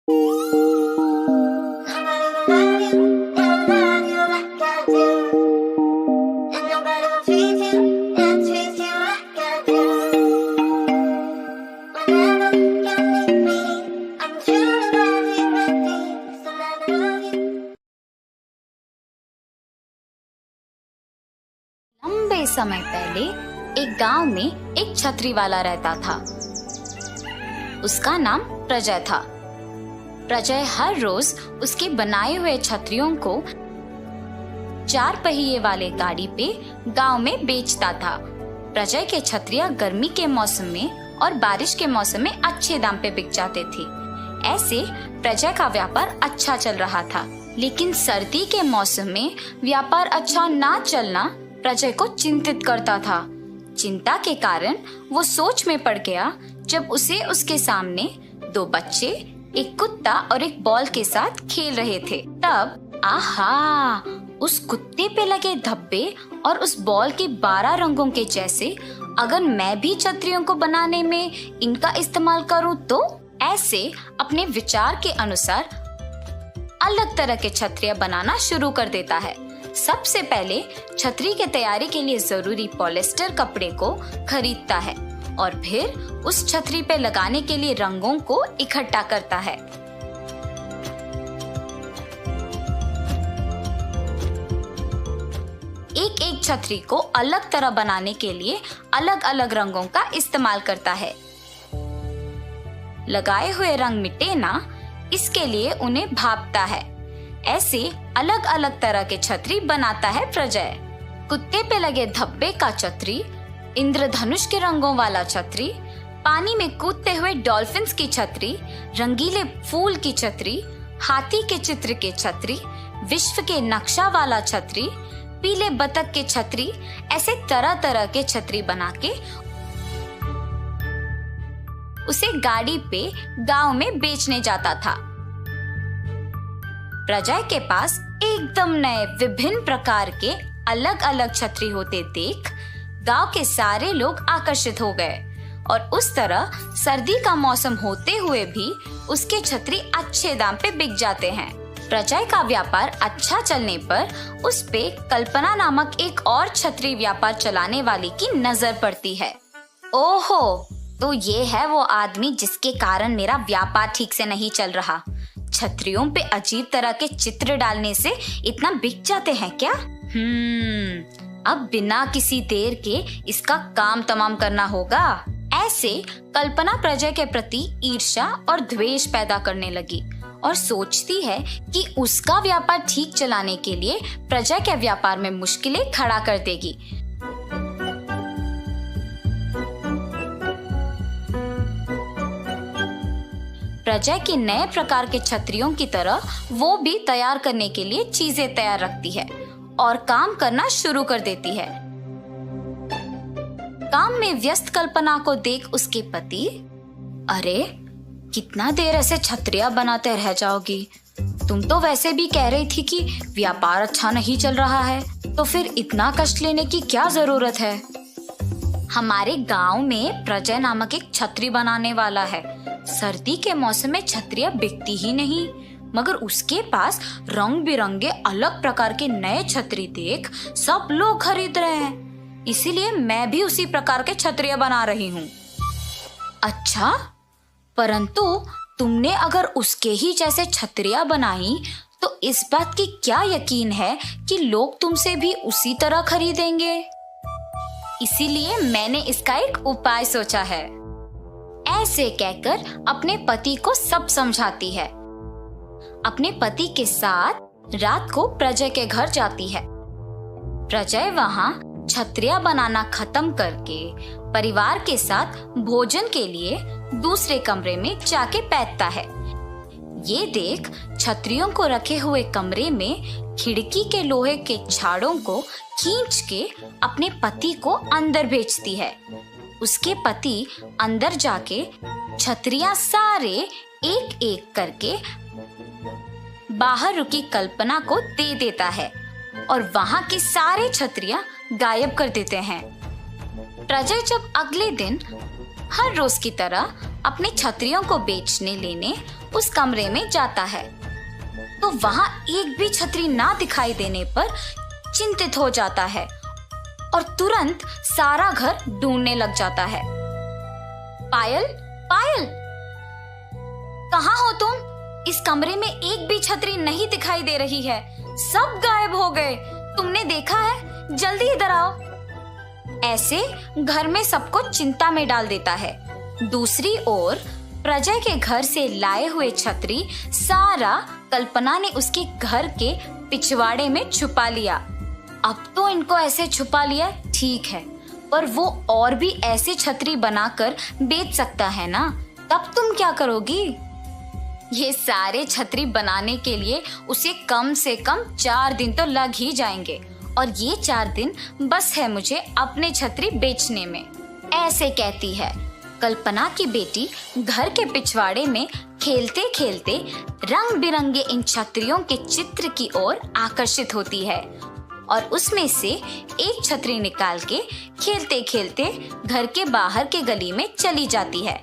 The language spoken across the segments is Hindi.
लंबे समय पहले एक गांव में एक छतरी वाला रहता था। उसका नाम प्रजय था। प्रजय हर रोज उसके बनाए हुए छतरियों को 4 पहिए वाले गाड़ी पे गांव में बेचता था। प्रजय के छतरियां गर्मी के मौसम में और बारिश के मौसम में अच्छे दाम पे बिक जाते थे। ऐसे प्रजय का व्यापार अच्छा चल रहा था। लेकिन सर्दी के मौसम में व्यापार अच्छा ना चलना प्रजय को चिंतित करता था। चिंता के कारण वो सोच में पड़ गया जब उसे उसके सामने 2 बच्चे, एक कुत्ता और एक बॉल के साथ खेल रहे थे। तब आहा, उस कुत्ते पे लगे धब्बे और उस बॉल के 12 रंगों के जैसे अगर मैं भी छतरियों को बनाने में इनका इस्तेमाल करूं तो ऐसे अपने विचार के अनुसार अलग तरह के छतरियां बनाना शुरू कर देता है। सबसे पहले छतरी के तैयारी के लिए जरूरी पॉलिएस्टर कपड़े को खरीदता है और फिर उस छतरी पे लगाने के लिए रंगों को इकट्ठा करता है। एक एक छतरी को अलग तरह बनाने के लिए अलग अलग रंगों का इस्तेमाल करता है। लगाए हुए रंग मिटे ना, इसके लिए उन्हें भापता है। ऐसे अलग अलग तरह के छतरी बनाता है प्रजय। कुत्ते पे लगे धब्बे का छतरी, इंद्रधनुष के रंगों वाला छतरी, पानी में कूदते हुए डॉल्फिन्स की छतरी, रंगीले फूल की छतरी, हाथी के चित्र के छतरी, विश्व के नक्शा वाला छतरी, पीले बतख के छतरी, ऐसे तरह तरह के छतरी बना के उसे गाड़ी पे गांव में बेचने जाता था। प्रजय के पास एकदम नए विभिन्न प्रकार के अलग अलग छतरी होते देख गांव के सारे लोग आकर्षित हो गए और उस तरह सर्दी का मौसम होते हुए भी उसके छतरी अच्छे दाम पे बिक जाते हैं। प्रजय का व्यापार अच्छा चलने पर उस पे कल्पना नामक एक और छतरी व्यापार चलाने वाली की नजर पड़ती है। ओहो, तो ये है वो आदमी जिसके कारण मेरा व्यापार ठीक से नहीं चल रहा। छतरियों पे अजीब तरह के चित्र डालने से इतना बिक जाते हैं क्या? अब बिना किसी देर के इसका काम तमाम करना होगा। ऐसे कल्पना प्रजय के प्रति ईर्ष्या और द्वेष पैदा करने लगी और सोचती है कि उसका व्यापार ठीक चलाने के लिए प्रजय के व्यापार में मुश्किलें खड़ा कर देगी। प्रजय के नए प्रकार के छतरियों की तरह वो भी तैयार करने के लिए चीजें तैयार रखती है और काम करना शुरू कर देती है। काम में व्यस्त कल्पना को देख उसके पति, अरे कितना देर ऐसे छतरियां बनाते रह जाओगी? तुम तो वैसे भी कह रही थी कि व्यापार अच्छा नहीं चल रहा है, तो फिर इतना कष्ट लेने की क्या जरूरत है? हमारे गांव में प्रजय नामक एक छतरी बनाने वाला है। सर्दी के मौसम में छतरियां बिकती ही नहीं, मगर उसके पास रंग बिरंगे अलग प्रकार के नए छतरी देख सब लोग खरीद रहे हैं। इसीलिए मैं भी उसी प्रकार के छतरियां बना रही हूँ। अच्छा, परंतु तुमने अगर उसके ही जैसे छतरियां बनाई तो इस बात की क्या यकीन है कि लोग तुमसे भी उसी तरह खरीदेंगे? इसीलिए मैंने इसका एक उपाय सोचा है। ऐसे कहकर अपने पति को सब समझाती है। अपने पति के साथ रात को प्रजय के घर जाती है। प्रजय वहां छतरियां बनाना खत्म करके परिवार के साथ भोजन के लिए दूसरे कमरे में जाके बैठता है। ये देख छतरियों को रखे हुए कमरे में खिड़की के लोहे के छाड़ों को खींच के अपने पति को अंदर भेजती है। उसके पति अंदर जाके छतरियां सारे एक एक करके बाहर रुकी कल्पना को दे देता है और वहां की सारे छतरियां गायब कर देते हैं। प्रजय जब अगले दिन हर रोज की तरह अपनी छतरियों को बेचने लेने उस कमरे में जाता है, तो वहाँ एक भी छतरी ना दिखाई देने पर चिंतित हो जाता है और तुरंत सारा घर ढूंढने लग जाता है। पायल, पायल, कहाँ हो तुम? इस कमरे में एक भी छतरी नहीं दिखाई दे रही है, सब गायब हो गए। तुमने देखा है? जल्दी इधर आओ। ऐसे घर में सबको चिंता में डाल देता है। दूसरी ओर प्रजय के घर से लाए हुए छतरी सारा कल्पना ने उसके घर के पिछवाड़े में छुपा लिया। अब तो इनको ऐसे छुपा लिया ठीक है, पर वो और भी ऐसे छतरी बनाकर बेच सकता है ना, तब तुम क्या करोगी? ये सारे छतरी बनाने के लिए उसे कम से कम 4 दिन तो लग ही जाएंगे, और ये 4 दिन बस है मुझे अपने छतरी बेचने में, ऐसे कहती है। कल्पना की बेटी घर के पिछवाड़े में खेलते खेलते रंग बिरंगे इन छतरियों के चित्र की ओर आकर्षित होती है और उसमें से एक छतरी निकाल के खेलते खेलते घर के बाहर के गली में चली जाती है।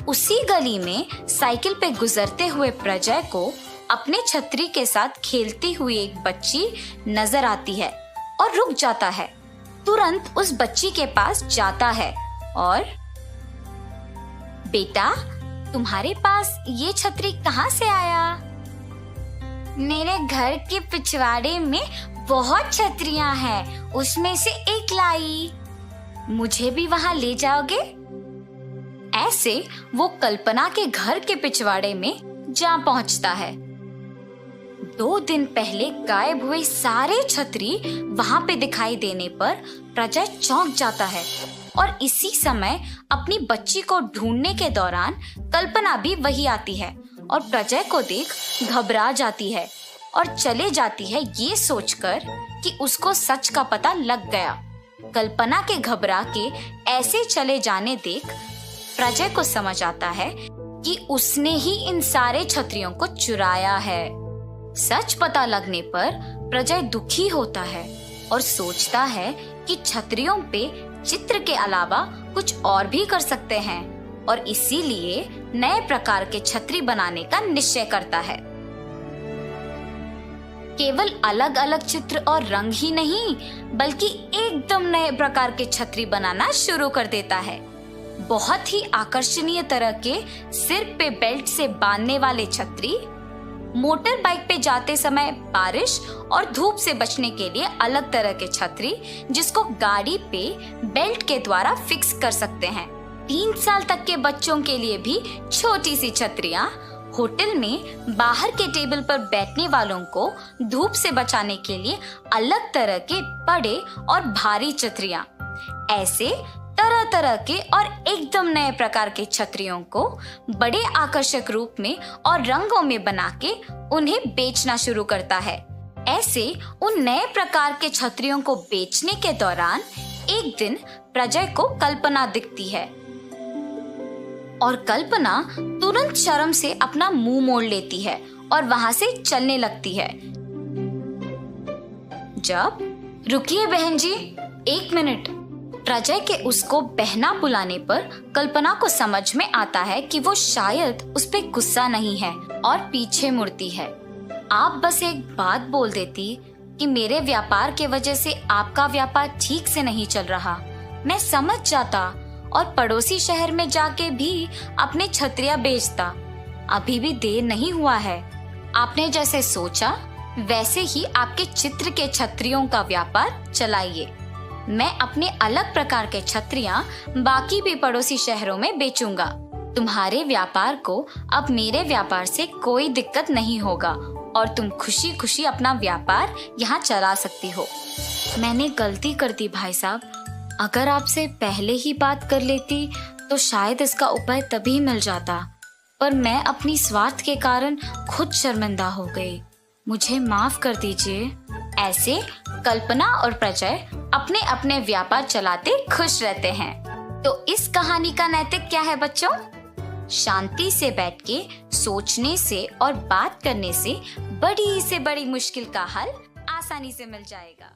उसी गली में साइकिल पे गुजरते हुए प्रजय को अपने छतरी के साथ खेलती हुई एक बच्ची नजर आती है और रुक जाता है। तुरंत उस बच्ची के पास जाता है और बेटा, तुम्हारे पास ये छतरी कहाँ से आया? मेरे घर के पिछवाड़े में बहुत छतरियां हैं, उसमें से एक लाई। मुझे भी वहां ले जाओगे? ऐसे वो कल्पना के घर के पिछवाड़े में जा पहुंचता है। 2 दिन पहले गायब हुए सारे छतरी वहां पे दिखाई देने पर प्रजय चौंक जाता है और इसी समय अपनी बच्ची को ढूंढने के दौरान कल्पना भी वही आती है और प्रजय को देख घबरा जाती है और चले जाती है ये सोचकर कि उसको सच का पता लग गया। कल्पना के घबरा के ऐसे चले जाने देख प्रजय को समझ आता है कि उसने ही इन सारे छतरियों को चुराया है। सच पता लगने पर प्रजय दुखी होता है और सोचता है कि छतरियों पे चित्र के अलावा कुछ और भी कर सकते हैं और इसीलिए नए प्रकार के छतरी बनाने का निश्चय करता है। केवल अलग अलग चित्र और रंग ही नहीं, बल्कि एकदम नए प्रकार के छतरी बनाना शुरू कर देता है। बहुत ही आकर्षणीय तरह के सिर पे बेल्ट से बांधने वाले छतरी, मोटर बाइक पे जाते समय बारिश और धूप से बचने के लिए अलग तरह के छतरी जिसको गाड़ी पे बेल्ट के द्वारा फिक्स कर सकते हैं। 3 साल तक के बच्चों के लिए भी छोटी सी छतरियां, होटल में बाहर के टेबल पर बैठने वालों को धूप से बचाने के लिए अलग तरह के बड़े और भारी छतरियां, ऐसे तरह तरह के और एकदम नए प्रकार के छतरियों को बड़े आकर्षक रूप में और रंगों में बना के उन्हें बेचना शुरू करता है। ऐसे उन नए प्रकार के छतरियों को बेचने के दौरान एक दिन प्रजय को कल्पना दिखती है और कल्पना तुरंत शर्म से अपना मुंह मोड़ लेती है और वहां से चलने लगती है। जब रुकिए बहन जी, 1 मिनट। प्रजय के उसको बहना बुलाने पर कल्पना को समझ में आता है कि वो शायद उस पे गुस्सा नहीं है और पीछे मुड़ती है। आप बस एक बात बोल देती कि मेरे व्यापार के वजह से आपका व्यापार ठीक से नहीं चल रहा, मैं समझ जाता और पड़ोसी शहर में जाके भी अपने छतरियां बेचता। अभी भी देर नहीं हुआ है। आपने जैसे सोचा वैसे ही आपके चित्र के छतरियों का व्यापार चलाइए। मैं अपने अलग प्रकार के छतरियां बाकी भी पड़ोसी शहरों में बेचूंगा। तुम्हारे व्यापार को अब मेरे व्यापार से कोई दिक्कत नहीं होगा और तुम खुशी खुशी अपना व्यापार यहाँ चला सकती हो। मैंने गलती कर दी भाई साहब, अगर आपसे पहले ही बात कर लेती तो शायद इसका उपाय तभी मिल जाता, पर मैं अपनी स्वार्थ के कारण खुद शर्मिंदा हो गई, मुझे माफ कर दीजिए। ऐसे कल्पना और प्रजय अपने अपने व्यापार चलाते खुश रहते हैं। तो इस कहानी का नैतिक क्या है बच्चों? शांति से बैठ के सोचने से और बात करने से बड़ी से बड़ी मुश्किल का हल आसानी से मिल जाएगा।